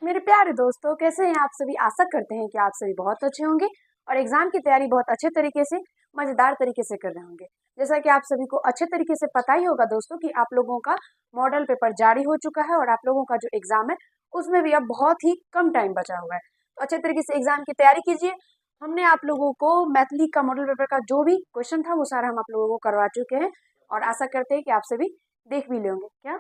मेरे प्यारे दोस्तों, कैसे हैं आप सभी। आशा करते हैं कि आप सभी बहुत अच्छे होंगे और एग्जाम की तैयारी बहुत अच्छे तरीके से, मजेदार तरीके से कर रहे होंगे। जैसा कि आप सभी को अच्छे तरीके से पता ही होगा दोस्तों कि आप लोगों का मॉडल पेपर जारी हो चुका है और आप लोगों का जो एग्जाम है उसमें भी अब बहुत ही कम टाइम बचा हुआ है। तो अच्छे तरीके से एग्जाम की तैयारी कीजिए। हमने आप लोगों को मैथिली का मॉडल पेपर का जो भी क्वेश्चन था वो सारा हम आप लोगों को करवा चुके हैं और आशा करते हैं कि आप सभी देख भी लेंगे क्या।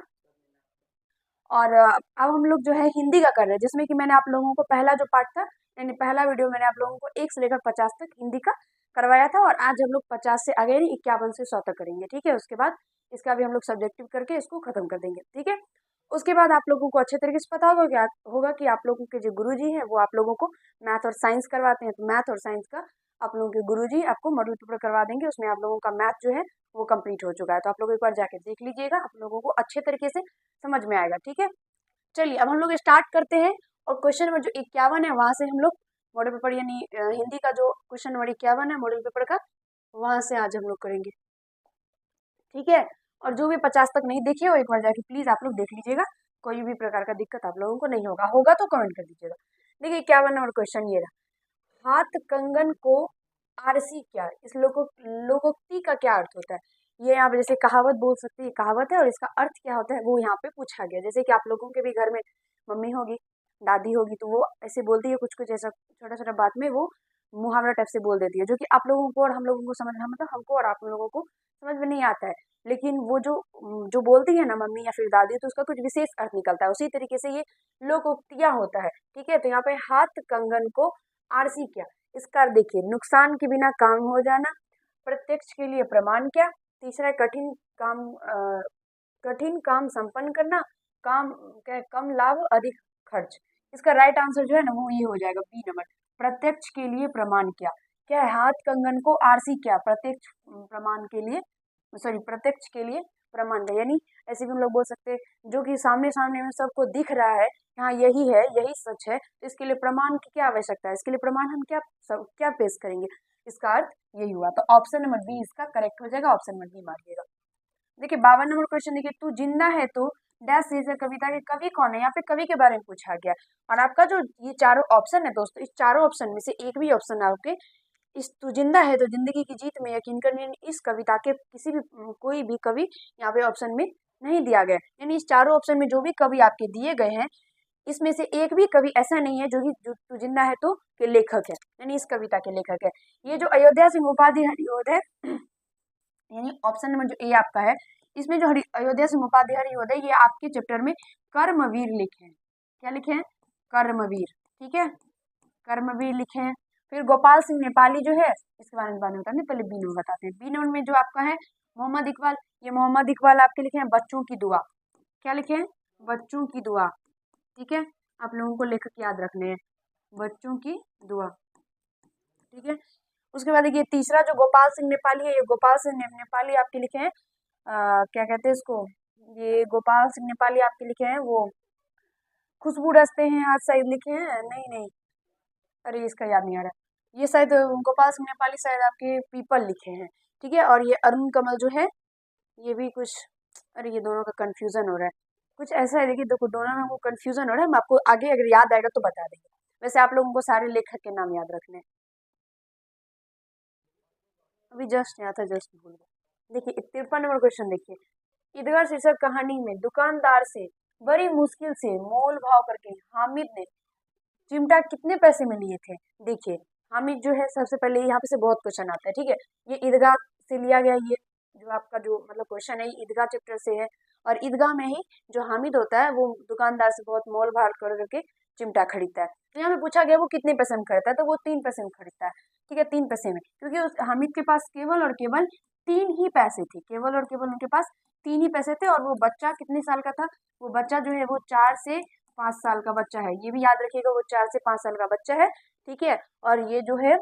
और अब हम लोग जो है हिंदी का कर रहे हैं, जिसमें कि मैंने आप लोगों को पहला जो पार्ट था, यानी पहला वीडियो मैंने आप लोगों को 1 से लेकर 50 तक हिंदी का करवाया था और आज हम लोग 50 से आगे 51 से 100 तक करेंगे। ठीक है, उसके बाद इसका भी हम लोग सब्जेक्टिव करके इसको खत्म कर देंगे। ठीक है, उसके बाद आप लोगों को अच्छे तरीके से पता होगा कि आप लोगों के जो गुरुजी हैं वो आप लोगों को मैथ और साइंस करवाते हैं। तो मैथ और साइंस का आप लोगों के गुरुजी आपको मॉडल पेपर करवा देंगे, उसमें आप लोगों का मैथ जो है वो कंप्लीट हो चुका है। तो आप लोग एक बार जाके देख लीजिएगा, आप लोगों को अच्छे तरीके से समझ में आएगा। ठीक है, चलिए अब हम लोग स्टार्ट करते हैं और क्वेश्चन नंबर जो 51 है वहां से हम लोग मॉडल पेपर यानी हिंदी का जो क्वेश्चन नंबर 51 है मॉडल पेपर का, वहां से आज हम लोग करेंगे। ठीक है, और जो भी 50 तक नहीं देखे हो एक बार जाके प्लीज आप लोग देख लीजिएगा, कोई भी प्रकार का दिक्कत आप लोगों को नहीं होगा, होगा तो कमेंट कर दीजिएगा। देखिए 51 नंबर क्वेश्चन ये रहा, हाथ कंगन को आरसी क्या, इस लोकोक्ति का क्या अर्थ होता है। ये यहाँ पे जैसे कहावत बोल सकते हैं, कहावत है और इसका अर्थ क्या होता है वो यहाँ पे पूछा गया। जैसे कि आप लोगों के भी घर में मम्मी होगी, दादी होगी, तो वो ऐसे बोलती है कुछ कुछ ऐसा छोटा छोटा बात में वो मुहावरा टाइप से बोल देती है, जो कि आप लोगों को और हम लोगों को समझ मतलब हमको और आप लोगों को समझ में नहीं आता है। लेकिन वो जो जो बोलती है ना मम्मी या फिर दादी, तो उसका कुछ विशेष अर्थ निकलता है। उसी तरीके से ये लोकोक्तियां होता है। ठीक है, तो यहाँ पे हाथ कंगन को आरसी क्या, इसका अर्थ देखिए, नुकसान के बिना काम हो जाना, प्रत्यक्ष के लिए प्रमाण क्या, तीसरा है कठिन काम संपन्न करना, काम क्या है, कम लाभ अधिक खर्च। इसका राइट आंसर जो है ना वो ये हो जाएगा बी नंबर, प्रत्यक्ष के लिए प्रमाण क्या। क्या है, हाथ कंगन को आरसी क्या, प्रत्यक्ष प्रमाण के लिए, सॉरी प्रत्यक्ष के लिए प्रमाण का, यानी ऐसे भी हम लोग बोल सकते हैं जो कि सामने सामने में सबको दिख रहा है, हाँ यही है, यही सच है, तो इसके लिए प्रमाण की क्या आवश्यकता है, इसके लिए प्रमाण हम क्या पेश करेंगे। इसका अर्थ यही हुआ, तो ऑप्शन नंबर बी इसका करेक्ट हो जाएगा, ऑप्शन नंबर बी मारिएगा। देखिए 52 नंबर क्वेश्चन देखिए, तू जिंदा है तो डैश शीर्षक कविता के कवि कौन है। यहाँ पे कवि के बारे में पूछा गया और आपका जो ये चारों ऑप्शन है दोस्तों, इस चारों ऑप्शन में से एक भी ऑप्शन आपके इस तू जिंदा है तो जिंदगी की जीत में यकीन करने, इस कविता के किसी भी कोई भी कवि यहाँ पे ऑप्शन में नहीं दिया गया। यानी इस चारों ऑप्शन में जो भी कवि आपके दिए गए हैं, इसमें से एक भी कवि ऐसा नहीं है जो तू जिंदा है तो के लेखक है, यानी इस कविता के लेखक है। ये जो अयोध्या सिंह उपाध्याय हरिओद है, यानी ऑप्शन नंबर जो ए आपका है, इसमें जो अयोध्या सिंह उपाध्याय हरिओद है, ये आपके चैप्टर में कर्मवीर लिखे हैं। क्या लिखे हैं, कर्मवीर। ठीक है, कर्मवीर लिखे हैं। फिर गोपाल सिंह नेपाली जो है, इसके बारे में बाद में बताते हैं, पहले बी नंबर बताते हैं। बी नंबर में जो आपका है मोहम्मद इकबाल, ये मोहम्मद इकबाल आपके लिखे हैं बच्चों की दुआ। क्या लिखे हैं, बच्चों की दुआ। ठीक है, आप लोगों को लेखक याद रखने हैं, बच्चों की दुआ। ठीक है, उसके बाद देखिए तीसरा जो गोपाल सिंह नेपाली है, ये गोपाल सिंह नेपाली आपके लिखे हैं क्या कहते हैं इसको, ये गोपाल सिंह नेपाली आपके लिखे हैं वो खुशबू रचते हैं आज शायद लिखे हैं, नहीं नहीं, अरे इसका याद नहीं आ रहा, ये शायद गोपाल सिंह नेपाली शायद आपके पीपल लिखे हैं। ठीक है, और ये अरुण कमल जो है ये भी कुछ, अरे ये दोनों का कंफ्यूजन हो रहा है, कुछ ऐसा है। देखिए देखो दोनों में वो कंफ्यूजन हो रहा है, हम आपको आगे अगर याद आएगा तो बता देंगे। वैसे आप लोगों को सारे लेखक के नाम याद रखने हैं, अभी जस्ट यहाँ था, जस्ट भूल गया। देखिए 53 नंबर क्वेश्चन देखिए, ईदगाह शीर्षक कहानी में दुकानदार से बड़ी मुश्किल से मोल भाव करके हामिद ने चिमटा कितने पैसे में लिए थे। देखिए हामिद जो है, सबसे पहले यहाँ पे से बहुत क्वेश्चन आता है। ठीक है, ये ईदगाह से लिया गया, ये जो आपका जो मतलब क्वेश्चन है ईदगाह चैप्टर से है, और ईदगाह में ही जो हामिद होता है वो दुकानदार से बहुत मोल भाव कर करके चिमटा खरीदता है। तो यहाँ पे पूछा गया वो कितने पैसे में खरीदता है, तो वो 3 पैसे में खरीदता है। ठीक है, 3 पैसे में, क्योंकि उस हामिद के पास केवल और केवल 3 ही पैसे थे, केवल और केवल उनके पास 3 ही पैसे थे, और वो बच्चा कितने साल का था, वो बच्चा जो है वो 4 से 5 साल का बच्चा है, ये भी याद रखिएगा, वो 4 से 5 साल का बच्चा है। ठीक है, और ये जो है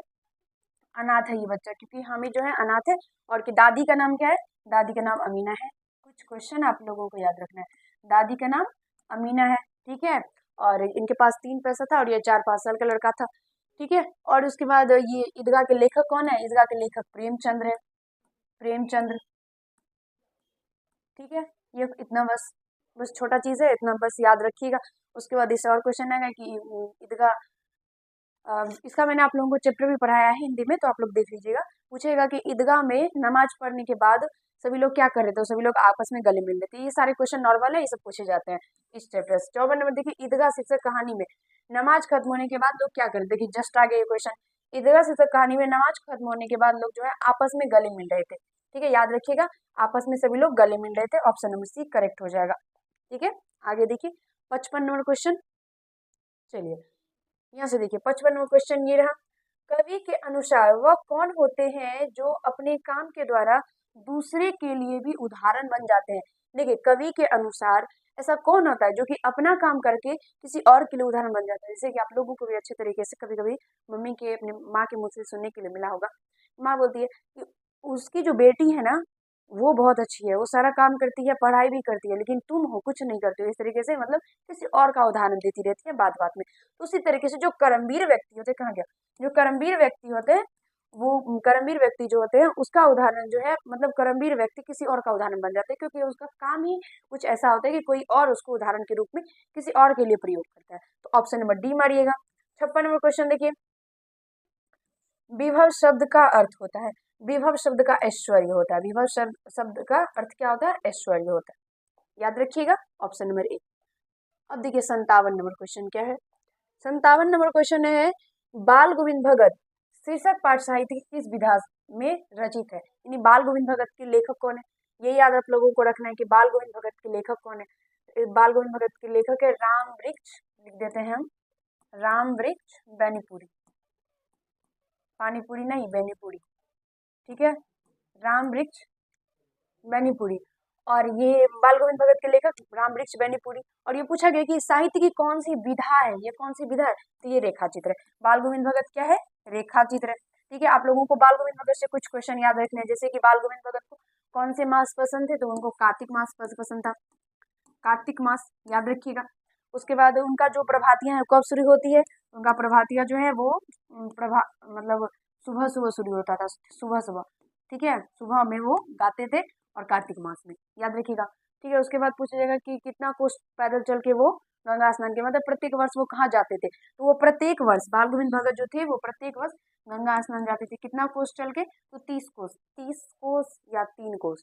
अनाथ है ये बच्चा, क्योंकि हामिद जो है अनाथ है, और कि दादी का नाम क्या है, दादी का नाम अमीना है। कुछ क्वेश्चन आप लोगों को याद रखना है, दादी का नाम अमीना है। ठीक है, और इनके पास 3 पैसा था और ये 4-5 साल का लड़का था। ठीक है, और उसके बाद ये ईदगाह के लेखक कौन है, ईदगाह के लेखक प्रेमचंद्र है, प्रेमचंद्र। ठीक है, ये इतना बस बस छोटा चीज है, इतना बस याद रखिएगा। उसके बाद इससे और क्वेश्चन आएगा कि ईदगाह, इसका मैंने आप लोगों को चैप्टर भी पढ़ाया है हिंदी में, तो आप लोग देख लीजिएगा। पूछेगा कि ईदगाह में नमाज पढ़ने के बाद सभी लोग क्या कर रहे थे, सभी लोग आपस में गले मिल रहे थे। ये सारे क्वेश्चन नॉर्मल है, ये सब पूछे जाते हैं इस चैप्टर से। 54 नंबर देखिए, ईदगाह शीर्षक कहानी में नमाज खत्म होने के बाद लोग क्या कर रहे थे। देखिए जस्ट आगे ये क्वेश्चन, ईदगाह शीर्षक कहानी में नमाज खत्म होने के बाद लोग जो है आपस में गले मिल रहे थे। ठीक है, याद रखिएगा, आपस में सभी लोग गले मिल रहे थे। ऑप्शन नंबर सी करेक्ट हो जाएगा। ठीक है, आगे देखिए 55 नंबर क्वेश्चन। चलिए यहाँ से देखिए 55 नंबर क्वेश्चन ये रहा। कवि के अनुसार वह कौन होते हैं जो अपने काम के द्वारा दूसरे के लिए भी उदाहरण बन जाते हैं। देखिए कवि के अनुसार ऐसा कौन होता है जो कि अपना काम करके किसी और के लिए उदाहरण बन जाता है। जैसे कि आप लोगों को भी अच्छे तरीके से कभी कभी मम्मी के, अपने माँ के मुँह से सुनने के लिए मिला होगा। माँ बोलती है कि उसकी जो बेटी है ना वो बहुत अच्छी है, वो सारा काम करती है, पढ़ाई भी करती है, लेकिन तुम हो कुछ नहीं करते हो। इस तरीके से मतलब किसी और का उदाहरण देती रहती है बात बात में। तो उसी तरीके से जो कर्मवीर व्यक्ति होते हैं, कहाँ गया, जो कर्मवीर व्यक्ति होते हैं, वो कर्मवीर व्यक्ति जो होते हैं उसका उदाहरण जो है, मतलब कर्मवीर व्यक्ति किसी और का उदाहरण बन जाते हैं, क्योंकि उसका काम ही कुछ ऐसा होता है कि कोई और उसको उदाहरण के रूप में किसी और के लिए प्रयोग करता है। तो ऑप्शन नंबर डी मारिएगा। 56 नंबर क्वेश्चन देखिए, विभव शब्द का अर्थ होता है, विभव शब्द का ऐश्वर्य होता है। विभव शब्द का अर्थ क्या होता है, ऐश्वर्य होता है। याद रखिएगा, ऑप्शन नंबर ए। अब देखिए 57 नंबर क्वेश्चन क्या है। 57 नंबर क्वेश्चन है, बाल गोविंद भगत शीर्षक पाठ साहित्य की किस विधा में रचित है। यानी बाल गोविंद भगत के लेखक कौन है, ये याद आप लोगों को रखना है कि बाल गोविंद भगत के लेखक कौन है। बाल गोविंद भगत के लेखक है राम वृक्ष, लिख देते हैं हम, राम वृक्ष बेनीपुरी, पानीपुरी नहीं बेनीपुरी। ठीक है, राम वृक्ष बेनीपुरी। और ये बाल गोविंद भगत के लेखक राम वृक्ष बेनीपुरी। और ये पूछा गया कि साहित्य की कौन सी विधा है, ये कौन सी विधा है, तो ये रेखा चित्र है। बाल गोविंद भगत क्या है, रेखा चित्र है। ठीक है, आप लोगों को बाल गोविंद भगत से कुछ क्वेश्चन याद रखने हैं। जैसे कि बाल गोविंद भगत को कौन से मास पसंद थे, तो उनको कार्तिक मास पसंद था, कार्तिक मास, याद रखिएगा। उसके बाद उनका जो प्रभातियां है कब शुरू होती है, उनका प्रभातियां जो है वो मतलब सुबह सुबह शुरू होता था, सुबह सुबह। ठीक है, सुबह में वो गाते थे और कार्तिक मास में, याद रखिएगा। ठीक है, उसके बाद पूछा जाएगा कि कितना कोस पैदल चल के वो गंगा स्नान के, मतलब प्रत्येक वर्ष वो कहाँ जाते थे, तो वो प्रत्येक वर्ष बाल गोविंद भगत जो थे वो प्रत्येक वर्ष गंगा स्नान जाते थे। कितना कोस चल के, तो 30 कोस, 30 कोस या 3 कोस,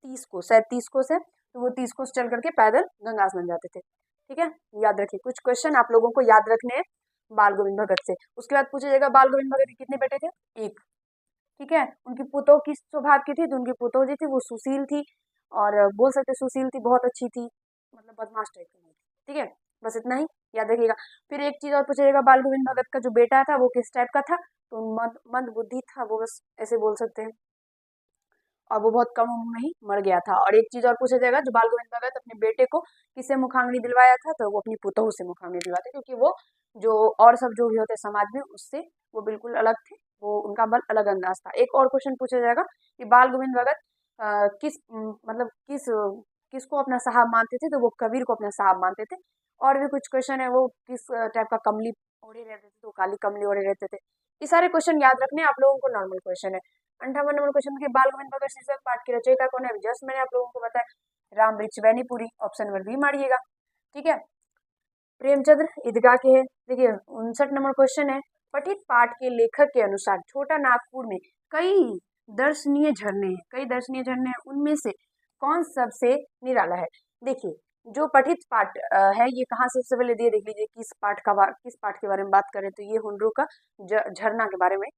30 कोस, शायद 30 कोस है, तो वो 30 कोस चल करके पैदल गंगा स्नान जाते थे। ठीक है, याद रखिए, कुछ क्वेश्चन आप लोगों को याद रखने हैं बाल गोविंद भगत से। उसके बाद पूछा जाएगा बाल गोविंद भगत के कितने बेटे थे, एक। ठीक है, उनकी पुतोह किस स्वभाव की थी, तो उनकी पुतोह जो थी वो सुशील थी, और बोल सकते सुशील थी, बहुत अच्छी थी, मतलब बदमाश टाइप की नहीं थी। ठीक है, बस इतना ही याद रखिएगा। फिर एक चीज और पूछा जाएगा, बाल गोविंद भगत का जो बेटा था वो किस टाइप का था, तो मंद बुद्धि था वो, बस ऐसे बोल सकते हैं, और वो बहुत कम उम्र में ही मर गया था। और एक चीज और पूछा जाएगा, जो बाल गोविंद भगत अपने बेटे को किससे मुखाग्नि दिलवाया था, तो वो अपनी पुतोह से मुखाग्नि दिलवाते, क्योंकि वो जो और सब जो भी होते समाज में उससे वो बिल्कुल अलग थे, वो उनका बल अलग अंदाज था। एक और क्वेश्चन पूछा जाएगा कि बाल गोविंद भगत मतलब किसको अपना साहब मानते थे, तो वो कबीर को अपना साहब मानते थे। और भी कुछ क्वेश्चन है, वो किस टाइप का कमली ओढ़े रहते थे, तो काली कमली ओढ़े रहते थे। ये सारे क्वेश्चन याद रखने आप लोगों को, नॉर्मल क्वेश्चन है। 58 नंबर क्वेश्चन के, बाल गोविंद भगत शीर्षक पाठ के रचयिता कौन है, जस्ट मैंने आप लोगों को बताया, Ram Vriksh Benipuri. Option number B मारिएगा। ठीक है, प्रेमचंद्र ईदगाह के है। देखिए 59 नंबर क्वेश्चन है, पठित पाठ के लेखक के अनुसार छोटा नागपुर में कई दर्शनीय झरने हैं, कई दर्शनीय झरने हैं, उनमें से कौन सबसे निराला है। देखिए जो पठित पाठ है ये कहाँ से, सबसे पहले देख लीजिए किस पाठ के बारे में बात करें, तो ये हुनरू का झरना के बारे में,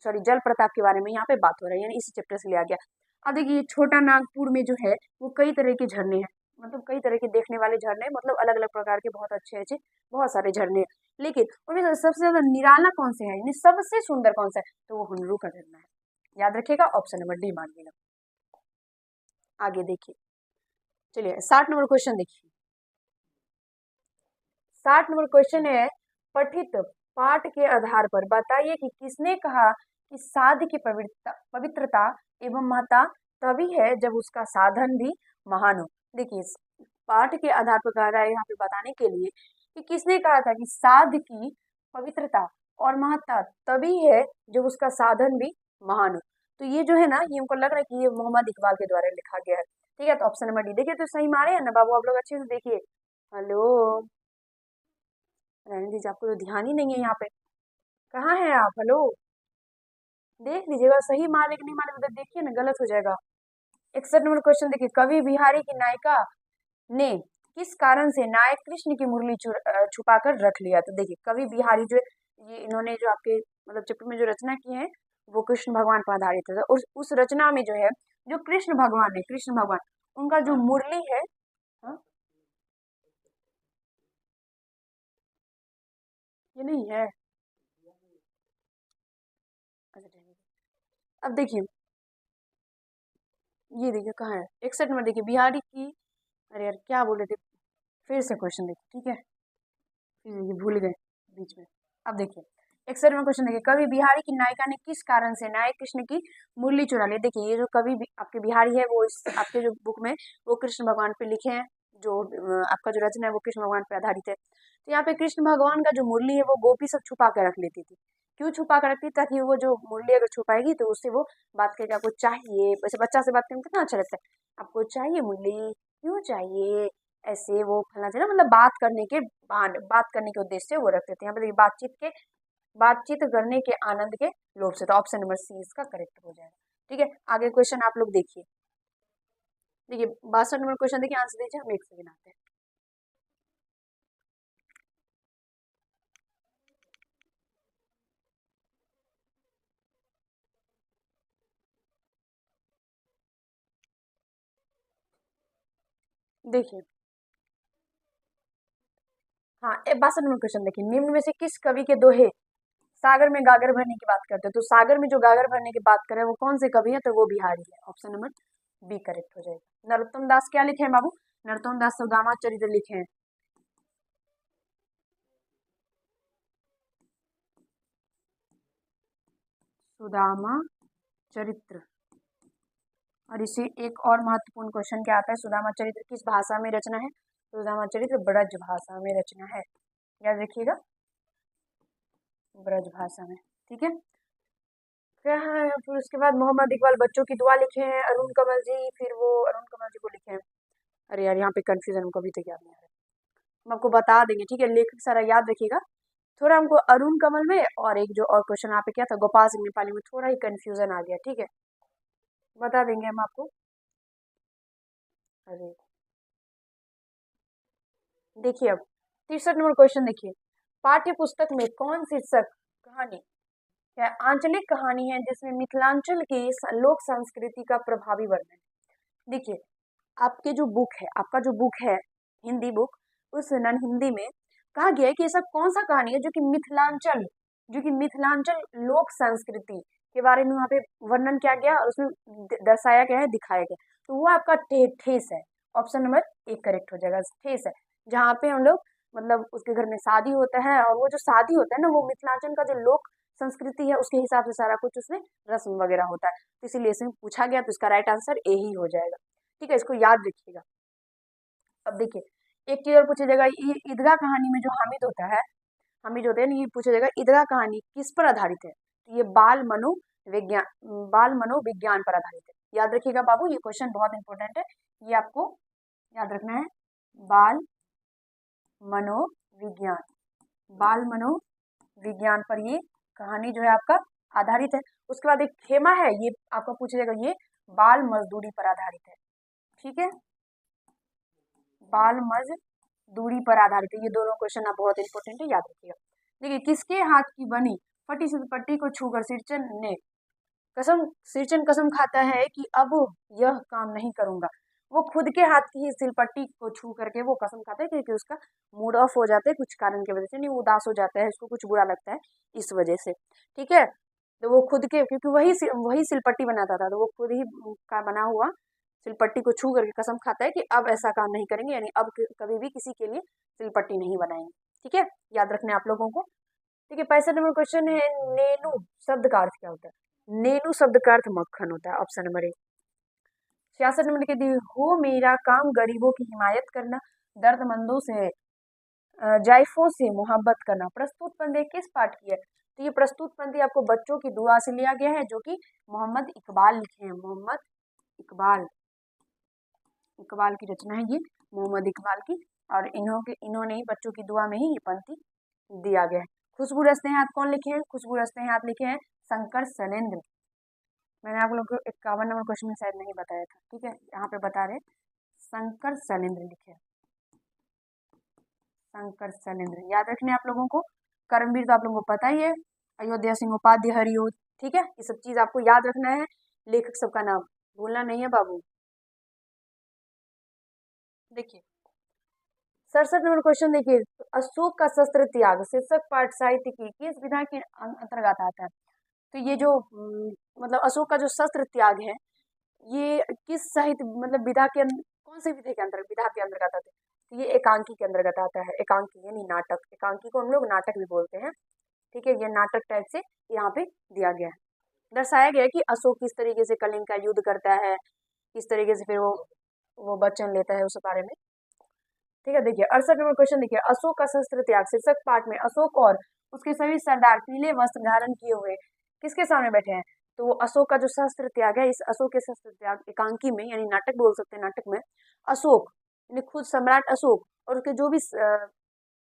सॉरी जल प्रताप के बारे में यहाँ पे बात हो रही है, यानी इसी चैप्टर से लिया गया। अब देखिए छोटा नागपुर में जो है वो कई तरह के झरने हैं, मतलब कई तरह के देखने वाले झरने, मतलब अलग अलग प्रकार के बहुत अच्छे अच्छे बहुत सारे झरने हैं, लेकिन उनमें से सबसे ज्यादा निराला कौन से है, यानी सबसे सुंदर कौन सा है, तो वो हुनरू का झरना है। याद रखिएगा, ऑप्शन नंबर डी मानिएगा। आगे देखिए, चलिए 60 नंबर क्वेश्चन देखिए। 60 नंबर क्वेश्चन है, पठित पाठ के आधार पर बताइए कि किसने कहा कि साध्य की पवित्रता एवं महत्ता तभी है जब उसका साधन भी महान हो। देखिए पाठ के आधार पर कहा रहा है यहाँ पे बताने के लिए कि किसने कहा था कि साध्य की पवित्रता और महत्ता तभी है जब उसका साधन भी महान हो। तो ये जो है ना, ये हमको लग रहा है कि ये मोहम्मद इकबाल के द्वारा लिखा गया है। ठीक है, तो ऑप्शन नंबर डी। देखिए तो सही मारे हैं ना बाबू आप लोग, अच्छे से देखिए। हेलो, रहने दीजिए, आपको तो ध्यान ही नहीं है यहाँ पे। कहाँ है आप? हेलो, देख लीजिएगा सही मारे कि नहीं मारे, मतलब देखिए ना, गलत हो जाएगा। 61 नंबर क्वेश्चन देखिए, कवि बिहारी की नायिका ने किस कारण से नायक कृष्ण की मुरली छुपा कर रख लिया? तो देखिए, कवि बिहारी जो ये इन्होंने जो आपके मतलब चैप्टर में जो रचना की है वो कृष्ण भगवान पर आधारित है। और उस रचना में जो है, जो कृष्ण भगवान है, कृष्ण भगवान उनका जो मुरली है, हाँ, ये नहीं है। अच्छा, ठीक है। अब देखिए, ये देखिए कहाँ है, 61 नंबर देखिए, बिहारी की, अरे यार क्या बोले थे, फिर से क्वेश्चन देखिए, ठीक है, फिर ये भूल गए बीच में। अब देखिए, 61 नंबर क्वेश्चन देखिए, कवि बिहारी की नायिका ने किस कारण से नायक कृष्ण की मुरली चुरा ली? देखिए, ये जो कवि आपके बिहारी है वो इस आपके जो बुक में वो कृष्ण भगवान पे लिखे हैं, जो आपका जो रचना है वो कृष्ण भगवान पे आधारित है। तो यहाँ पे कृष्ण भगवान का जो मुरली है वो गोपी सब छुपा कर रख लेती थी। क्यों छुपा कर रखती? ताकि वो जो मुरली अगर छुपाएगी तो उससे वो बात करेगी, आपको चाहिए, वैसे बच्चा से बात करने में कितना अच्छा लगता है, आपको चाहिए मुरली, क्यों चाहिए, ऐसे वो फलना चाहिए ना, मतलब बात करने के बात करने के उद्देश्य से वो रखते थे। यहाँ पे देखिए, बातचीत करने के आनंद के लोभ से, तो ऑप्शन नंबर सी इसका करेक्ट हो जाएगा। ठीक है, आगे क्वेश्चन आप लोग देखिए। देखिए 62 नंबर क्वेश्चन देखिए, आंसर दीजिए, हम एक सेकंड आते हैं। देखिए, हाँ, 62 नंबर क्वेश्चन देखिए, निम्न में से किस कवि के दोहे सागर में गागर भरने की बात करते हैं? तो सागर में जो गागर भरने की बात करें वो कौन से कवि है? तो वो बिहारी है, ऑप्शन नंबर बी करेक्ट हो जाएगा। नरोत्तम दास क्या लिखे हैं बाबू? नरोत्तम दास सुदामा चरित्र लिखे हैं। सुदामा चरित्र। और इसे एक और महत्वपूर्ण क्वेश्चन क्या आता है, सुदामा चरित्र किस भाषा में रचना है? सुदामा चरित्र ब्रज भाषा में रचना है, याद रखिएगा, ब्रज भाषा में। ठीक है, क्या है फिर उसके बाद? मोहम्मद इकबाल बच्चों की दुआ लिखे हैं, अरुण कमल जी, फिर वो अरुण कमल जी को लिखे हैं। अरे यार, यहाँ पे कंफ्यूजन हमको अभी तक याद नहीं आ रहा है, हम आपको बता देंगे, ठीक है, लेखक सारा याद रखिएगा। थोड़ा हमको अरुण कमल में और एक जो और क्वेश्चन यहाँ पे क्या था, गोपाल सिंह नेपाली में थोड़ा ही कंफ्यूजन आ गया, ठीक है, बता देंगे हम आपको। अरे देखिए, अब 63 नंबर क्वेश्चन देखिए, पाठ्य पुस्तक में कौन शीर्षक कहानी क्या आंचलिक कहानी है जिसमें मिथिलांचल की लोक संस्कृति का प्रभावी वर्णन? देखिए, आपके जो बुक है, आपका जो बुक है हिंदी बुक, उस नन हिंदी में कहा गया है कि ऐसा कौन सा कहानी है जो कि मिथिलांचल लोक संस्कृति के बारे में वहाँ पे वर्णन किया गया और उसमें दर्शाया गया है, दिखाया गया, तो वो आपका ठेस है, ऑप्शन नंबर एक करेक्ट हो जाएगा। ठेस है, जहाँ पे हम लोग मतलब उसके घर में शादी होता है और वो जो शादी होता है ना, वो मिथिलांचल का जो लोक संस्कृति है उसके हिसाब से सारा कुछ उसमें रस्म वगैरह होता है, तो इसीलिए इसमें पूछा गया, तो इसका राइट आंसर ए ही हो जाएगा। ठीक है, इसको याद रखिएगा। अब देखिए, एक चीज और पूछा जाएगा, ईदगाह कहानी में जो हामिद होता है, हामिद होते हैं ना, ये पूछा जाएगा ईदगाह कहानी किस पर आधारित है? तो ये बाल मनोविज्ञान पर आधारित है, याद रखिएगा बाबू, ये क्वेश्चन बहुत इंपॉर्टेंट है, ये आपको याद रखना है। बाल मनोविज्ञान, बाल मनोविज्ञान पर ये कहानी जो है आपका आधारित है। उसके बाद एक खेमा है, ये आपका पूछा जाएगा, ये बाल मजदूरी पर आधारित है। ठीक है, बाल मजदूरी पर आधारित है, ये दोनों क्वेश्चन आप बहुत इंपॉर्टेंट है, याद रखिएगा। देखिए, किसके हाथ की बनी फटी सिलपट्टी को छूकर सिरचन कसम खाता है कि अब यह काम नहीं करूंगा। वो खुद के हाथ की ही सिलपट्टी को छू करके वो कसम खाता है, क्योंकि उसका मूड ऑफ हो जाता है कुछ कारण की वजह से, नहीं वो उदास हो जाता है, उसको कुछ बुरा लगता है इस वजह से। ठीक है, तो वो खुद के, क्योंकि वही सिलपट्टी बनाता था, तो वो खुद ही का बना हुआ सिलपट्टी को छू करके कसम खाता है कि अब ऐसा काम नहीं करेंगे, यानी अब कभी भी किसी के लिए सिलपट्टी नहीं बनाएंगे। ठीक है, याद रखना है आप लोगों को। ठीक है, 65 नंबर क्वेश्चन है, नेनू शब्द का अर्थ क्या होता है? नेनू शब्द का अर्थ मक्खन होता है, ऑप्शन नंबर ए। 66 नंबर लिखे दिए, हो मेरा काम गरीबों की हिमायत करना, दर्दमंदों से जायफों से मोहब्बत करना। प्रस्तुत पंक्ति किस पाठ की है? तो ये प्रस्तुत पंक्ति आपको बच्चों की दुआ से लिया गया है, जो कि मोहम्मद इकबाल लिखे हैं, मोहम्मद इकबाल, की रचना है ये, मोहम्मद इकबाल की, और इन्होंने ही बच्चों की दुआ में ही ये पंक्ति दिया गया है। खुशबू रजनीहाथ कौन लिखे हैं? खुशबू रजनीहाथ लिखे हैं शंकर शैलेंद्र। मैंने आप लोग को 51 नंबर क्वेश्चन में शायद नहीं बताया था, ठीक है, यहाँ पे बता रहे शंकर शैलेंद्र लिखे, शंकर शैलेंद्र याद रखने आप लोगों को। कर्मवीर तो आप लोगों को पता ही है, अयोध्या सिंह उपाध्याय, हरिओद, ठीक है, ये सब चीज आपको याद रखना है। लेखक सबका नाम भूलना नहीं है बाबू। देखिए 67 नंबर क्वेश्चन देखिए, अशोक का शस्त्र त्याग शीर्षक पाठ साहित्य की किस विधा के अंतर्गत आता है? तो ये जो मतलब अशोक का जो शस्त्र त्याग है, ये किस साहित्य मतलब विधा के कौन से विधा के अंतर्गत, विधा के अंतर्गत आता है? तो ये एकांकी के अंतर्गत आता है। एकांकी यानी नाटक, एकांकी को हम लोग नाटक भी बोलते हैं, ठीक है, ये नाटक टाइप से यहाँ पे दिया गया है। दर्शाया गया है कि अशोक किस तरीके से कलिंग का युद्ध करता है, किस तरीके से फिर वो वचन लेता है, उस बारे में, ठीक है। देखिए 68 नंबर क्वेश्चन देखिए, अशोक का शस्त्र त्याग शीर्षक पाठ में अशोक और उसके सभी सरदार पीले वस्त्र धारण किए हुए किसके सामने बैठे हैं? तो वो अशोक का जो शस्त्र त्याग है, इस अशोक के शस्त्र त्याग एकांकी में यानी नाटक बोल सकते हैं, नाटक में अशोक यानी खुद सम्राट अशोक और उसके जो भी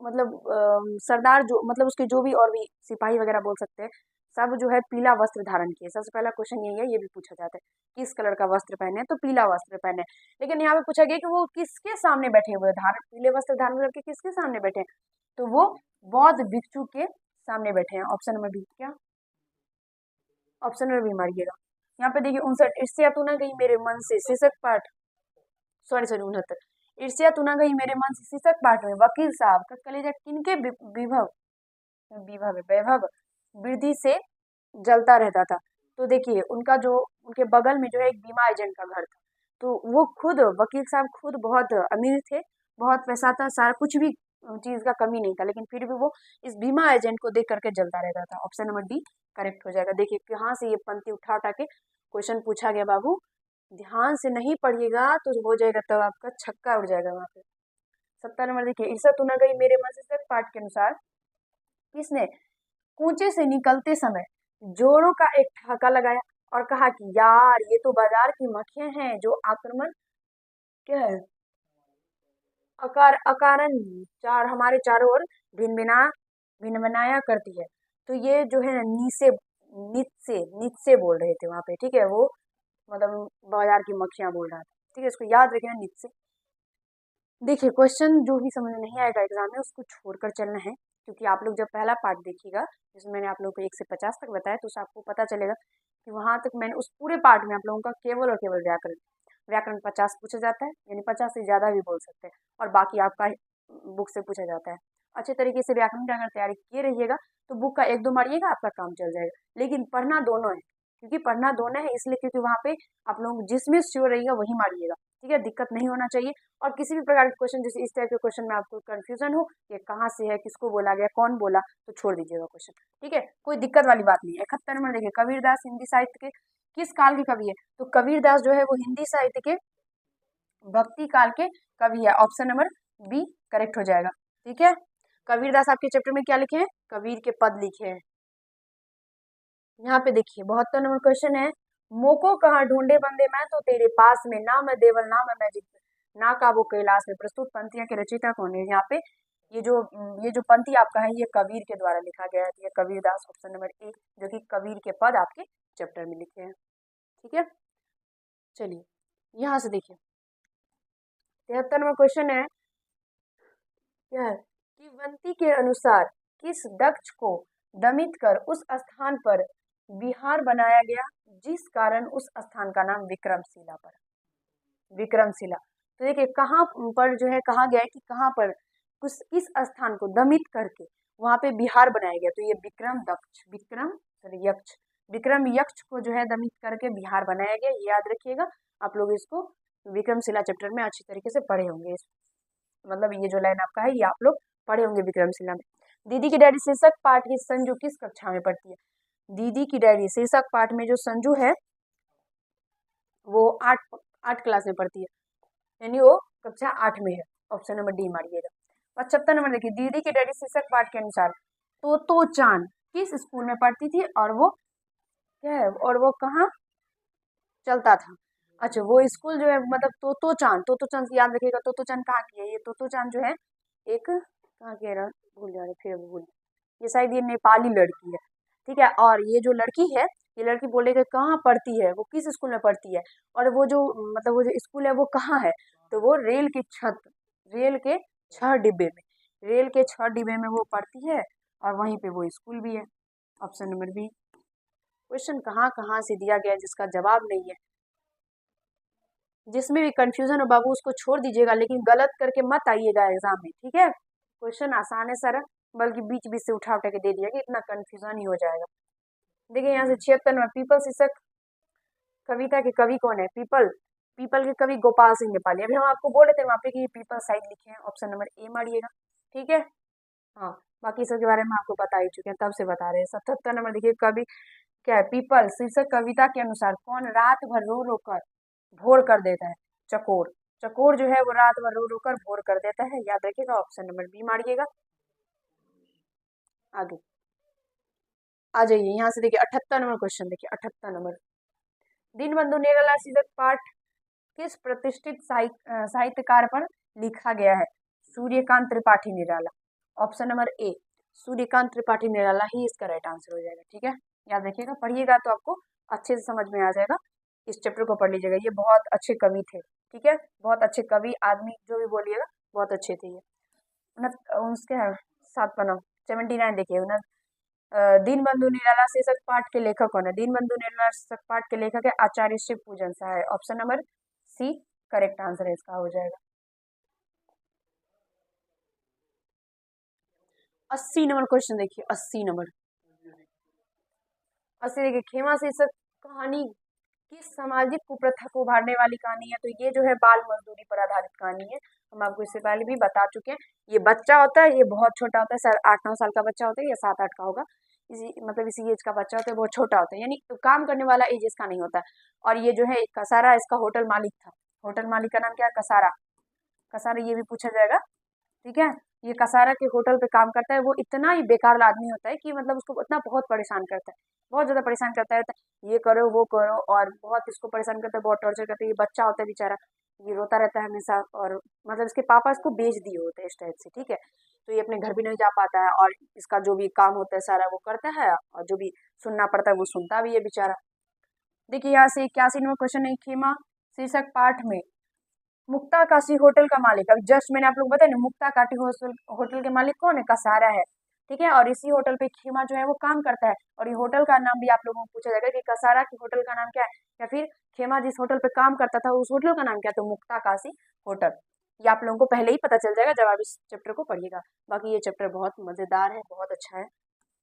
मतलब सरदार जो मतलब उसके जो भी और भी सिपाही वगैरह बोल सकते हैं, सब जो है पीला वस्त्र धारण किए। सबसे पहला क्वेश्चन यही है, ये भी पूछा जाता है किस कलर का वस्त्र पहने, तो पीला वस्त्र पहने। लेकिन यहाँ पे पूछा गया कि वो किसके सामने बैठे हुए, धारण पीले वस्त्र धारण करके किसके सामने बैठे हैं? तो वो बौद्ध भिक्षु के सामने बैठे हैं। ऑप्शन नंबर बी, क्या ऑप्शन नंबर बी मारिएगा। यहाँ पे देखिए 59, ईर्ष्या तू ना गई मेरे मन से शीर्षक पाठ, सॉरी 69, ईर्ष्या तू ना गई मेरे मन से शीर्षक पाठ में वकील साहब का कलेजा किनके विभव विभव वैभव वृद्धि से जलता रहता था? तो देखिए उनका जो उनके बगल में जो है एक बीमा एजेंट का घर था, तो वो खुद वकील साहब खुद बहुत अमीर थे, बहुत पैसा था, सारा कुछ भी चीज का कमी नहीं था, लेकिन फिर भी वो इस बीमा एजेंट को देख करके जलता रहता था। ऑप्शन नंबर डी करेक्ट हो जाएगा। देखिए कहाँ से ये पंक्ति उठा उठा के क्वेश्चन पूछा गया बाबू, ध्यान से नहीं पढ़िएगा तो हो जाएगा, तब आपका छक्का उड़ जाएगा वहां पे। 70 नंबर देखिए, ईर्षा तू न गई मेरे मन से पाठ के अनुसार किसने कूचे से निकलते समय जोड़ों का एक ठहाका लगाया और कहा कि यार ये तो बाजार की मक्खियां हैं जो आक्रमण क्या है अकारण हमारे चारों ओर भिनभिना भिनभिनाया करती है। तो ये जो है नीचे नित से बोल रहे थे वहां पे, ठीक है, वो मतलब बाजार की मक्खियां बोल रहा था, ठीक है, इसको याद रखना नित से। देखिए क्वेश्चन जो भी समझ में नहीं आएगा एग्जाम में उसको छोड़कर चलना है, क्योंकि आप लोग जब पहला पार्ट देखिएगा जिसमें मैंने आप लोगों को 1 से 50 तक बताया, तो उससे आपको पता चलेगा कि वहां तक मैंने उस पूरे पार्ट में आप लोगों का केवल और केवल व्याकरण व्याकरण 50 पूछा जाता है, यानी 50 से ज़्यादा भी बोल सकते हैं, और बाकी आपका बुक से पूछा जाता है। अच्छे तरीके से व्याकरण की अगर तैयारी किए रहिएगा तो बुक का 1-2 मारिएगा, आपका काम चल जाएगा। लेकिन पढ़ना दोनों है, क्योंकि पढ़ना दोनों है इसलिए क्योंकि वहाँ पे आप लोग जिसमें श्योर रहिएगा वही मारिएगा, ठीक है, दिक्कत नहीं होना चाहिए। और किसी भी प्रकार के क्वेश्चन जैसे इस टाइप के क्वेश्चन में आपको कंफ्यूजन हो ये कहाँ से है, किसको बोला गया, कौन बोला, तो छोड़ दीजिएगा क्वेश्चन, ठीक है, कोई दिक्कत वाली बात नहीं है। 71 नंबर देखिए, कबीरदास हिंदी साहित्य के किस काल के कवि है? तो कबीरदास जो है वो हिंदी साहित्य के भक्ति काल के कवि है। ऑप्शन नंबर बी करेक्ट हो जाएगा, ठीक है। कबीरदास आपके चैप्टर में क्या लिखे हैं? कबीर के पद लिखे हैं। यहाँ पे देखिए 72 नंबर क्वेश्चन है, मोको कहाँ ढूंढे बंदे मैं तो तेरे पास में, ना मैं देवल ना मैं मैजिक ना काबू कैलाश में, प्रस्तुत पंक्तियां के रचयिता कौन है? यहाँ पे ये जो पंक्ति आपका है ये कबीर के द्वारा लिखा गया है, ये कबीरदास ऑप्शन नंबर ए, जो कि कबीर के पद आपके चैप्टर में लिखे हैं, ठीक है। चलिए यहाँ से देखिए 73 नंबर क्वेश्चन है यह कि वंती के अनुसार किस दक्ष को दमित कर उस स्थान पर विहार बनाया गया जिस कारण उस स्थान का नाम विक्रमशिला पर, विक्रमशिला। तो देखिए कहाँ पर जो है कहा गया है कि कहाँ पर किस स्थान को दमित करके वहां पे विहार बनाया गया, तो ये विक्रम यक्ष को जो है दमित करके विहार बनाया गया, ये याद रखिएगा। आप लोग इसको विक्रमशिला चैप्टर में अच्छी तरीके से पढ़े होंगे, मतलब ये जो लाइन आपका है ये आप लोग पढ़े होंगे विक्रमशिला में। दीदी की डायरी शीर्षक पाठ की संजू किस कक्षा में पढ़ती है? दीदी की डायरी शीर्षक पाठ में जो संजू है वो 8 क्लास में पढ़ती है, यानी वो कक्षा 8 में है। ऑप्शन नंबर डी मारिएगा। 75 नंबर देखिए, दीदी की डायरी शीर्षक पाठ के अनुसार तो चांद किस स्कूल में पढ़ती थी और वो क्या है और वो कहाँ चलता था? अच्छा वो स्कूल जो है मतलब तो चांद याद रखिएगा, तो चांद कहाँ की है? ये तो चांद जो है एक कहाँ कह रहा, भूल जा रहे, फिर भूल, ये शायद ये नेपाली लड़की है, ठीक है। और ये जो लड़की है, ये लड़की बोलेगा कहाँ पढ़ती है, वो किस स्कूल में पढ़ती है, और वो जो मतलब वो जो स्कूल है वो कहाँ है, तो वो रेल की छत, रेल के 6 डिब्बे में, रेल के 6 डिब्बे में वो पढ़ती है, और वहीं पे वो स्कूल भी है। Option number B. क्वेश्चन कहाँ कहाँ से दिया गया है जिसका जवाब नहीं है। जिसमें भी कंफ्यूजन हो बाबू उसको छोड़ दीजिएगा, लेकिन गलत करके मत आइएगा एग्जाम में, ठीक है। क्वेश्चन आसान है सर, बल्कि बीच बीच से उठा उठा के दे दिया कि इतना कंफ्यूजन ही हो जाएगा। देखिए यहाँ से 76 नंबर, पीपल शीर्षक कविता के कवि कौन है, पीपल, पीपल के कवि गोपाल सिंह नेपाली। अभी हम आपको बोल रहे थे वहाँ पे कि पीपल साइड लिखे हैं, ऑप्शन नंबर ए मारिएगा, ठीक है। हाँ, बाकी सब के बारे में आपको बता ही चुके हैं, तब से बता रहे हैं। 77 नंबर देखिए, कवि क्या है, पीपल शीर्षक कविता के अनुसार कौन रात भर रो रो कर भोर कर देता है, चकोर, चकोर जो है वो रात भर रो रो कर भोर कर देता है, याद रखिएगा, ऑप्शन नंबर बी मारिएगा। आगे आ जाइए, यहाँ से देखिए 78 नंबर क्वेश्चन, देखिए 78 नंबर, दीनबंधु निराला शीर्षक पाठ किस प्रतिष्ठित साहित्यकार पर लिखा गया है, Suryakant Tripathi Nirala. Option number A, Suryakant Tripathi Nirala ही इसका राइट आंसर हो जाएगा, ठीक है। याद रखिएगा, पढ़िएगा तो आपको अच्छे से समझ में आ जाएगा। इस चैप्टर को पढ़ लीजिएगा, ये बहुत अच्छे कवि थे, ठीक है, बहुत अच्छे कवि, आदमी, जो भी बोलिएगा, बहुत अच्छे थे ये। उसके 7 पन्ना 79 देखिए, दीनबंधु निराला शीर्षक पाठ के लेखक कौन है, दीनबंधु निराला शीर्षक पाठ के लेखक है Acharya Shiv Pujan Sahay, option number C correct answer है इसका हो जाएगा। 80 नंबर क्वेश्चन देखिए, 80 नंबर, 80 देखिए, खेमा शीर्षक कहानी किस सामाजिक कुप्रथा को उभारने वाली कहानी है, तो ये जो है बाल मजदूरी पर आधारित कहानी है। हम आपको इससे पहले भी बता चुके हैं। ये बच्चा होता है, ये बहुत छोटा होता है, सर 8-9 साल का बच्चा होता है या 7-8 का होगा, इसी मतलब इसी एज का बच्चा होता है, बहुत छोटा होता है, यानी तो काम करने वाला एज इसका नहीं होता। और ये जो है कसारा इसका होटल मालिक था, होटल मालिक का नाम क्या है, कसारा, कसारा ये भी पूछा जाएगा, ठीक है। ये कसारा के होटल पे काम करता है, वो इतना ही बेकार आदमी होता है कि मतलब उसको इतना बहुत परेशान करता है, बहुत ज्यादा परेशान करता है, ये करो वो करो, और बहुत इसको परेशान करता है, बहुत टॉर्चर करता है। ये बच्चा होता है बेचारा, ये रोता रहता है हमेशा, और मतलब इसके पापा इसको बेच दिए होते हैं इस टाइप से, ठीक है। तो ये अपने घर भी नहीं जा पाता है, और इसका जो भी काम होता है सारा वो करता है, और जो भी सुनना पड़ता है वो सुनता भी है बेचारा। देखिए यहाँ से 81 नंबर क्वेश्चन है, खेमा शीर्षक पाठ में मुक्ता काशी होटल का मालिक, अभी जस्ट मैंने आप लोग बताया ना, मुक्ता काशी होटल के मालिक कौन है, कसारा है, ठीक है। और इसी होटल पे खेमा जो है वो काम करता है, और ये होटल का नाम भी आप लोगों को पूछा जाएगा कि कसारा की होटल का नाम क्या है, या फिर खेमा जिस होटल पे काम करता था उस होटल का नाम क्या, तो मुक्ता काशी होटल। ये आप लोगों को पहले ही पता चल जाएगा जब आप इस चैप्टर को पढ़िएगा। बाकी ये चैप्टर बहुत मजेदार है, बहुत अच्छा है।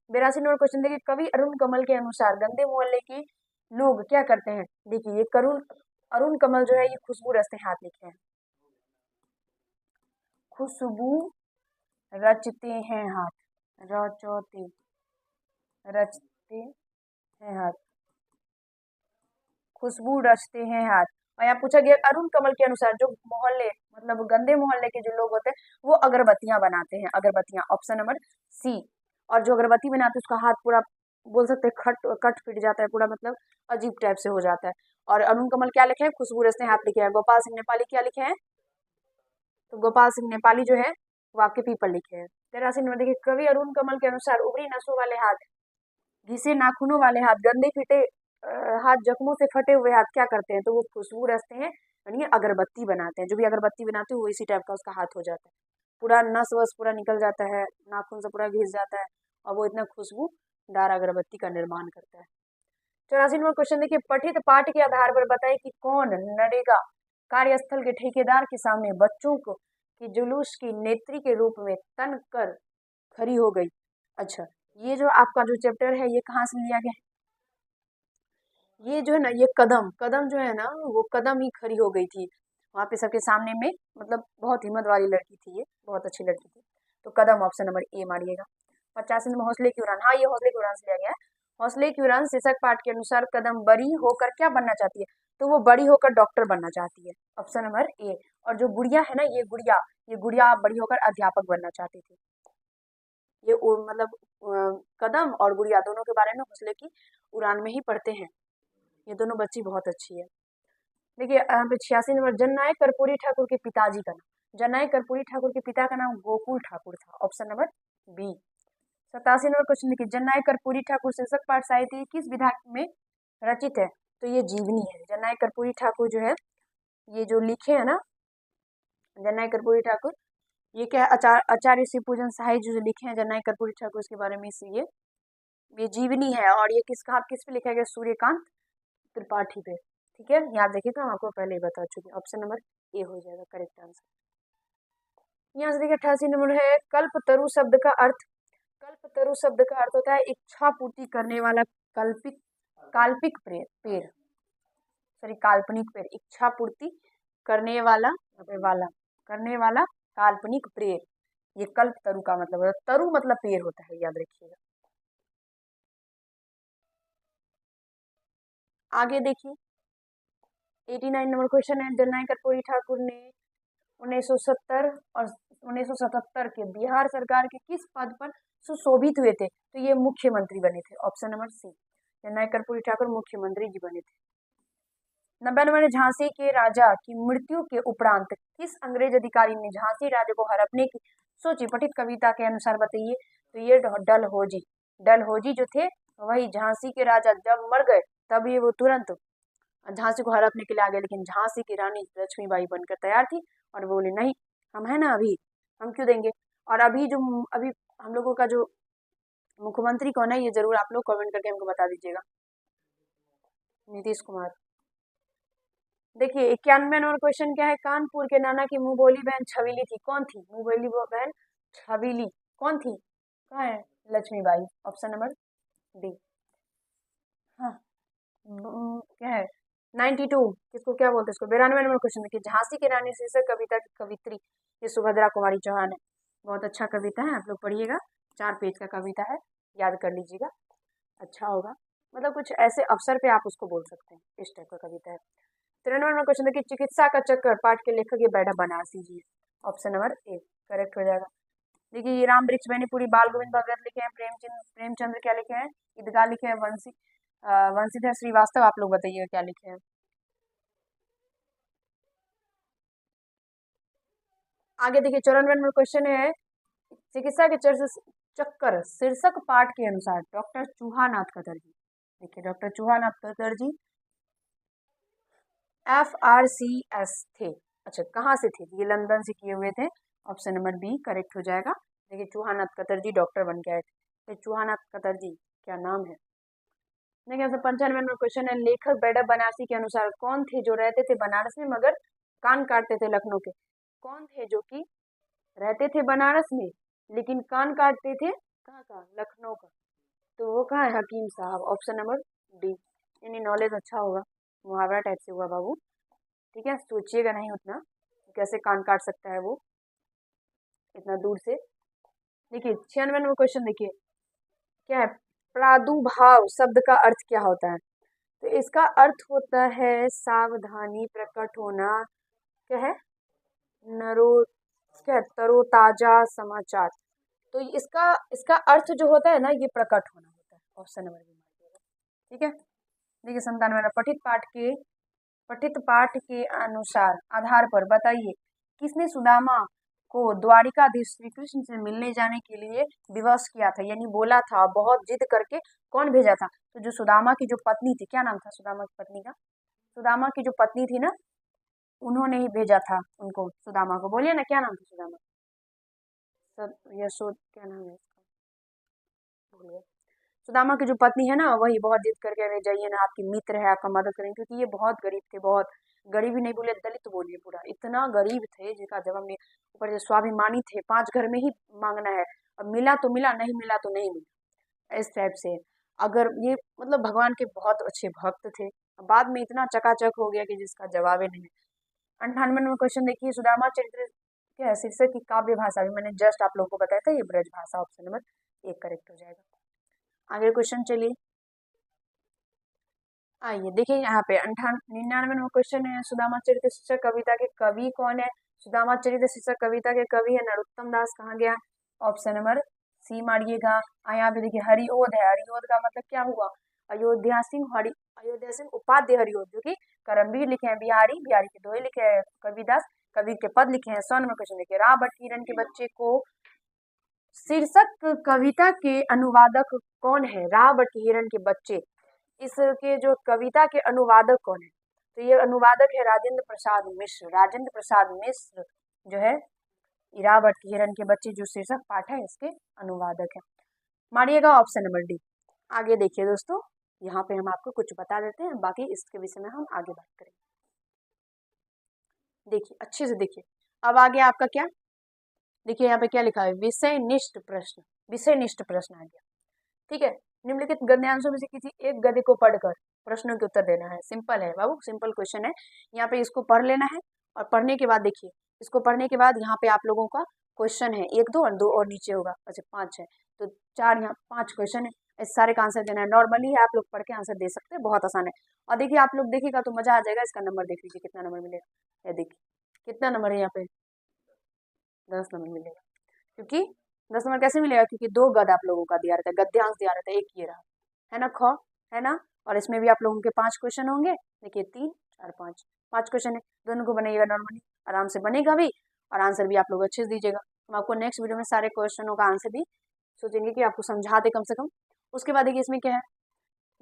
82 नंबर क्वेश्चन देखिए, कवि अरुण कमल के अनुसार गंदे मोहल्ले के लोग क्या करते हैं, देखिए ये करुण अरुण कमल जो है ये खुशबू रचते हाथ लिखे हैं, खुशबू रचते हैं हाथ, रचते, रचते हैं हाथ, खुशबू रचते हैं हाथ। और यहाँ पूछा गया अरुण कमल के अनुसार जो मोहल्ले मतलब गंदे मोहल्ले के जो लोग होते हैं वो अगरबत्तियां बनाते हैं, अगरबत्तियां, ऑप्शन नंबर सी। और जो अगरबत्ती बनाते हैं उसका हाथ पूरा बोल सकते हैं खट कट फिट जाता है पूरा, मतलब अजीब टाइप से हो जाता है। और अरुण कमल क्या लिखे हैं, खुशबू रचते हैं हाथ लिखे हैं। गोपाल सिंह नेपाली क्या लिखे हैं, तो गोपाल सिंह नेपाली जो है वो आपके पीपल लिखे हैं। 83 नंबर देखिए, कवि अरुण कमल के अनुसार उभरी नसों वाले हाथ, घिसे नाखूनों वाले हाथ, गंदे फिटे हाथ, जख्मों से फटे हुए हाथ क्या करते हैं, तो वो खुशबू रचते हैं, यानी अगरबत्ती बनाते हैं। जो भी अगरबत्ती बनाते हैं वो इसी टाइप का उसका हाथ हो जाता है, पूरा नस वस पूरा निकल जाता है, नाखून से पूरा घिस जाता है, और वो इतना खुशबूदार अगरबत्ती का निर्माण करता है। 84 नंबर क्वेश्चन देखिए, पठित पाठ के आधार पर बताएं कि कौन नरेगा कार्यस्थल के ठेकेदार के सामने बच्चों को की जुलूस की नेत्री के रूप में तन कर खड़ी हो गई। अच्छा, ये जो आपका जो चैप्टर है ये कहाँ से लिया गया है, ये जो है ना, ये कदम, कदम जो है ना वो कदम ही खड़ी हो गई थी वहां पे सबके सामने में, मतलब बहुत हिम्मत वाली लड़की थी, ये बहुत अच्छी लड़की थी। तो कदम ऑप्शन नंबर ए मारिएगा। 85 नंबर हौसले की उड़ान, हाँ ये हौसले की उड़ान से लिया गया है। हौसले की उड़ान शीर्षक पाठ के अनुसार कदम बड़ी होकर क्या बनना चाहती है, तो वो बड़ी होकर डॉक्टर बनना चाहती है, ऑप्शन नंबर ए। और जो गुड़िया है ना, ये गुड़िया बड़ी होकर अध्यापक बनना चाहती थी। ये मतलब कदम और गुड़िया दोनों के बारे में हौसले की उड़ान में ही पढ़ते हैं। ये दोनों बच्ची बहुत अच्छी है। देखिए यहाँ पे 86 नंबर, जननायक कर्पूरी ठाकुर के पिताजी का नाम, जननायक कर्पूरी ठाकुर के पिता का नाम गोकुल ठाकुर था, option number B. 87 number question देखिए, जननायक कर्पूरी ठाकुर शीर्षक पाठ साहित्य किस विधा में रचित है? तो ये जीवनी है। जननायक कर्पूरी ठाकुर जो है ये जो लिखे है ना, जननायक कर्पूरी ठाकुर, ये क्या है, आचार्य शिव पूजन साहित्य जो लिखे हैं जननायक कर्पूरी ठाकुर, इसके बारे में ये जीवनी है। और ये किस पे लिखा गया? सूर्यकांत त्रिपाठी पे। ठीक है, यहाँ देखिए तो हम आपको पहले ही बता चुके। ऑप्शन नंबर ए हो जाएगा करेक्ट आंसर। यहाँ से देखिए 88 नंबर है, कल्पतरु शब्द का अर्थ। कल्पतरु शब्द का अर्थ होता है इच्छा पूर्ति करने वाला काल्पनिक पेड़, सॉरी काल्पनिक पेड़, इच्छा पूर्ति करने वाला काल्पनिक पेड़, ये कल्पतरु का मतलब है। तरु मतलब पेड़ होता है, याद रखिएगा। आगे देखिए 89 नंबर क्वेश्चन है, जननायक कर्पूरी ठाकुर ने 1970 और 1977 के बिहार सरकार के किस पद पर सुशोभित हुए थे? तो ये मुख्यमंत्री बने थे, ऑप्शन नंबर सी। जननायक कर्पूरी ठाकुर मुख्यमंत्री जी बने थे। 90 नंबर में, झांसी के राजा की मृत्यु के उपरांत किस अंग्रेज अधिकारी ने झांसी राज्य को हड़पने की सोची? पठित कविता के अनुसार बताइए। तो ये डलहौजी जो थे, वही झांसी के राजा जब मर गए तब ये वो तुरंत झांसी को हड़पने के लिए आ गए। लेकिन झांसी की रानी लक्ष्मीबाई बनकर तैयार थी और बोले नहीं, हम है ना, अभी हम क्यों देंगे। और अभी हम लोगों का जो मुख्यमंत्री कौन है, ये जरूर आप लोग कमेंट करके हमको बता दीजिएगा। नीतीश कुमार। देखिए 91 नंबर क्वेश्चन क्या है, कानपुर के नाना की मुंह बोली बहन छबीली थी, कौन थी? मुंह बोली बहन छबीली कौन थी? कहाँ है? Lakshmibai, option number D. हाँ, क्या है 92, किसको क्या बोलते हैं इसको? 92 नंबर क्वेश्चन देखिए, झांसी की रानी शीर्षक कविता की कवित्री ये सुभद्रा कुमारी चौहान है। बहुत अच्छा कविता है, आप लोग पढ़िएगा, 4 पेज का कविता है, याद कर लीजिएगा, अच्छा होगा। मतलब कुछ ऐसे अवसर पे आप उसको बोल सकते हैं, इस टाइप का कविता है। 93 नंबर क्वेश्चन देखिए, चिकित्सा का चक्कर पाठ के लेखक ये बैठा बनारसी जी, ऑप्शन नंबर ए करेक्ट हो जाएगा। देखिए ये राम वृक्ष बेनीपुरी बाल गोविंद भगत लिखे हैं, प्रेमचंद्र क्या लिखे हैं? ईदगाह लिखे हैं, वंशीधर श्रीवास्तव आप लोग बताइएगा क्या लिखे हैं। आगे देखिए 94 नंबर क्वेश्चन है, चिकित्सा के चक्कर शीर्षक पाठ के अनुसार डॉक्टर चूहानाथ कतरजी, देखिए डॉक्टर चूहानाथ कतरजी FRCS थे। अच्छा, कहाँ से थे? ये लंदन से किए हुए थे, ऑप्शन नंबर बी करेक्ट हो जाएगा। देखिए चूहानाथ कतरजी डॉक्टर बन के आए थे। तो चूहानाथ कतरजी क्या नाम है? देखिए 95 नंबर क्वेश्चन है, लेखक बैठा बनारसी के अनुसार कौन थे जो रहते थे बनारस में मगर कान काटते थे लखनऊ के? कौन थे जो कि रहते थे बनारस में लेकिन कान काटते थे कहाँ का? लखनऊ का। तो वो कहाँ है? हकीम साहब, ऑप्शन नंबर डी। यानी नॉलेज अच्छा होगा, मुहावरा टाइप से हुआ बाबू, ठीक है, सोचिएगा नहीं उतना कैसे कान काट सकता है वो इतना दूर से। देखिए 96 नंबर क्वेश्चन देखिए क्या है, प्रादुर्भाव शब्द का अर्थ क्या होता है? तो इसका अर्थ होता है सावधानी प्रकट होना, क्या है, नरो क्या है, तरोताजा समाचार। तो इसका इसका अर्थ जो होता है ना, ये प्रकट होना होता है, ऑप्शन नंबर बी। ठीक है, देखिए 97 पठित पाठ के अनुसार आधार पर बताइए किसने सुदामा को द्वारिकाधीश श्री कृष्ण से मिलने जाने के लिए विवश किया था, यानी बोला था, बहुत जिद करके कौन भेजा था? तो जो सुदामा की जो पत्नी थी, क्या नाम था सुदामा की पत्नी का? सुदामा की जो पत्नी थी ना, उन्होंने ही भेजा था उनको, सुदामा को। बोलिए ना क्या नाम था सुदामा? सब यशोद, क्या नाम है इसका, भूल गए। सुदामा की जो पत्नी है ना, वही बहुत जिद करके अरे जाइए ना, आपकी मित्र है, आपका मदद करेंगे, क्योंकि ये बहुत गरीब थे, बहुत गरीबी नहीं बोले दलित बोलिए, पूरा इतना गरीब थे जिसका जवाब नहीं। ऊपर से स्वाभिमानी थे, 5 घर में ही मांगना है, अब मिला तो मिला, नहीं मिला तो नहीं मिला, इस टाइप से। अगर ये मतलब भगवान के बहुत अच्छे भक्त थे, बाद में इतना चकाचक हो गया कि जिसका जवाब ही नहीं है। 98 नंबर क्वेश्चन देखिए, सुदामा चरित्र क्या है शीर्षक की काव्य भाषा, भी मैंने जस्ट आप लोगों को बताया था, ये ब्रज भाषा, ऑप्शन नंबर 1 करेक्ट हो जाएगा। आगे क्वेश्चन चलिए, आइए देखिए यहाँ पे 99 नंबर क्वेश्चन है, सुदामा चरित्र शीर्षक कविता के कवि कौन है? सुदामा चरित्र शीर्षक कविता के कवि है नरोत्तम दास। कहाँ गया? ऑप्शन नंबर सी मारिएगा। यहाँ पे देखिए हरिओद है, हरिओद का मतलब क्या हुआ? अयोध्या सिंह उपाध्याय हरिओद, जो कि करमवीर लिखे हैं, बिहारी के दोहे लिखे हैं कविदास, कवि के पद लिखे हैं। 100 नंबर क्वेश्चन देखिए, रा भट्ट हिरण के बच्चे को शीर्षक कविता के अनुवादक कौन है? रा भट्ट हिरण के बच्चे, इसके जो कविता के अनुवादक कौन है? तो ये अनुवादक है राजेंद्र प्रसाद मिश्र। राजेंद्र प्रसाद मिश्र जो है रा भट्ट हिरण के बच्चे जो शीर्षक पाठ है इसके अनुवादक है। मानिएगा ऑप्शन नंबर डी। आगे देखिए दोस्तों, यहाँ पे हम आपको कुछ बता देते हैं, बाकी इसके विषय में हम आगे बात करेंगे। देखिए अच्छे से देखिए, अब आगे आपका क्या, देखिए यहाँ पे क्या लिखा है, विषय निष्ठ प्रश्न। विषय निष्ठ प्रश्न आ गया, ठीक है। निम्नलिखित गद्यांशों में से किसी एक गद्य को पढ़कर प्रश्नों के उत्तर देना है। सिंपल है बाबू, सिंपल क्वेश्चन है। यहाँ पे इसको पढ़ लेना है और पढ़ने के बाद देखिए, इसको पढ़ने के बाद यहाँ पे आप लोगों का क्वेश्चन है 1 2 और 2 और नीचे होगा, अच्छा 5 है, तो 4 यहाँ 5 क्वेश्चन है, इस सारे का आंसर देना है। नॉर्मली है, आप लोग पढ़ के आंसर दे सकते हैं, बहुत आसान है। और देखिए आप लोग देखिएगा तो मजा आ जाएगा। इसका नंबर देख लीजिए कितना नंबर मिलेगा, ये देखिए कितना नंबर है यहाँ पे, 10 नंबर मिलेगा। क्योंकि 10 नंबर कैसे मिलेगा, क्योंकि 2 गद आप लोगों का दिया रहता है, गद्यांश दिया रहता है, एक ये रहा है ना, ख है ना। और इसमें भी आप लोगों के 5 क्वेश्चन होंगे, देखिए 3 4 5 क्वेश्चन है, दोनों को बनेगा नॉर्मली, आराम से बनेगा भी, और आंसर भी आप लोग अच्छे से दीजिएगा। हम आपको नेक्स्ट वीडियो में सारे क्वेश्चनों का आंसर भी सोचेंगे कि आपको समझा दे कम से कम। उसके बाद देखिए इसमें क्या है,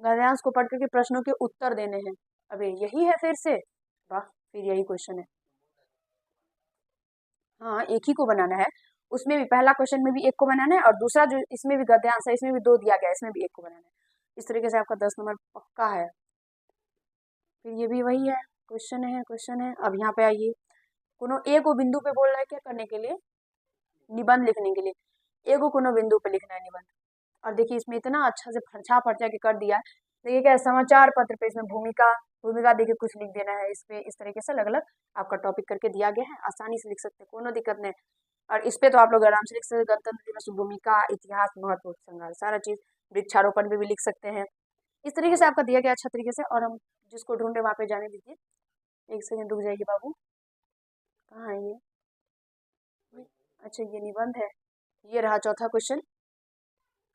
गद्यांश को पढ़ करके प्रश्नों के उत्तर देने हैं। अबे यही है फिर से, वाह, फिर यही क्वेश्चन है। हाँ, एक ही को बनाना है, उसमें भी पहला क्वेश्चन में भी एक को बनाना है, और दूसरा जो इसमें भी गद्यांश है इसमें भी 2 दिया गया है, इसमें भी एक को बनाना है। इस तरीके से आपका 10 नंबर पक्का है। फिर ये भी वही है, क्वेश्चन है। अब यहाँ पे आइए, कोनो एक बिंदु पे बोल रहा है क्या करने के लिए, निबंध लिखने के लिए। एगो कोनो बिंदु पे लिखना है निबंध। और देखिए इसमें इतना अच्छा से फरछा फरछा के कर दिया है। देखिए क्या है, समाचार पत्र पे इसमें भूमिका देखिए कुछ लिख देना है। इस पे इस तरीके से अलग अलग आपका टॉपिक करके दिया गया है, आसानी से लिख सकते हैं, कोनो दिक्कत नहीं। और इस पे तो आप लोग आराम से लिख सकते हैं, गणतंत्र दिवस, भूमिका, इतिहास, महत्व, संघर्ष, सारा चीज। वृक्षारोपण पे भी लिख सकते हैं। इस तरीके से आपका दिया गया अच्छा तरीके से। और हम जिसको ढूंढे वहां पे जाने दीजिए, 1 सेकंड रुक जाइए बाबू, कहाँ है ये, अच्छा ये निबंध है, ये रहा चौथा क्वेश्चन।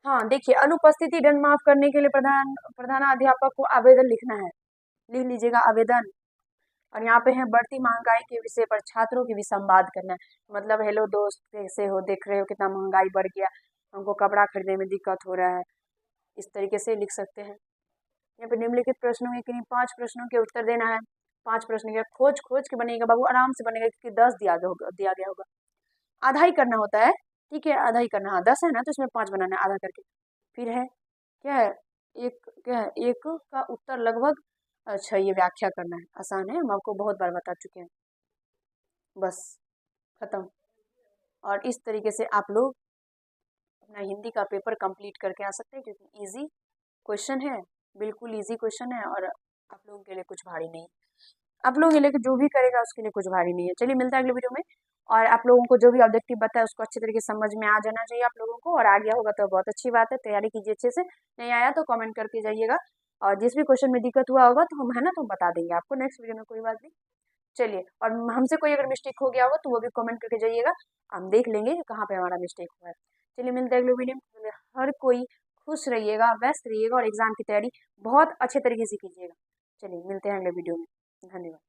हाँ देखिए, अनुपस्थिति दंड माफ करने के लिए प्रधानाध्यापक को आवेदन लिखना है, लिख लीजिएगा आवेदन। और यहाँ पे है बढ़ती महंगाई के विषय पर छात्रों की भी संवाद करना है। मतलब हेलो दोस्त, कैसे हो, देख रहे हो कितना महंगाई बढ़ गया, हमको कपड़ा खरीदने में दिक्कत हो रहा है, इस तरीके से लिख सकते हैं। यहाँ पे निम्नलिखित प्रश्नों के किन्हीं 5 प्रश्नों के उत्तर देना है। 5 प्रश्न के खोज के बनेगा बाबू, आराम से बनेगा, क्योंकि 10 दिया गया होगा। आधा ही करना होता है, ठीक है, आधा ही करना। हाँ 10 है ना, तो इसमें 5 बनाना है आधा करके। फिर है क्या है, एक का उत्तर लगभग, अच्छा ये व्याख्या करना है, आसान है, हम आपको बहुत बार बता चुके हैं। बस खत्म। और इस तरीके से आप लोग अपना हिंदी का पेपर कंप्लीट करके आ सकते हैं, क्योंकि इजी क्वेश्चन है, बिल्कुल इजी क्वेश्चन है, और आप लोगों के लिए कुछ भारी नहीं। आप लोगों के लिए जो भी करेगा उसके लिए कुछ भारी नहीं है। चलिए मिलता है अगले वीडियो में। और आप लोगों को जो भी ऑब्जेक्टिव बताया उसको अच्छे तरीके से समझ में आ जाना चाहिए आप लोगों को, और आ गया होगा तो बहुत अच्छी बात है, तैयारी कीजिए अच्छे से। नहीं आया तो कमेंट करके जाइएगा, और जिस भी क्वेश्चन में दिक्कत हुआ होगा तो हम है ना, तो हम बता देंगे आपको नेक्स्ट वीडियो में, कोई बात नहीं। चलिए, और हमसे कोई अगर मिस्टेक हो गया होगा तो वो भी कमेंट करके जाइएगा, हम देख लेंगे कहाँ पे हमारा मिस्टेक हुआ है। चलिए मिलते हैं अगले वीडियो में। हर कोई खुश रहिएगा, व्यस्त रहिएगा, और एग्जाम की तैयारी बहुत अच्छे तरीके से कीजिएगा। चलिए मिलते हैं अगले वीडियो में, धन्यवाद।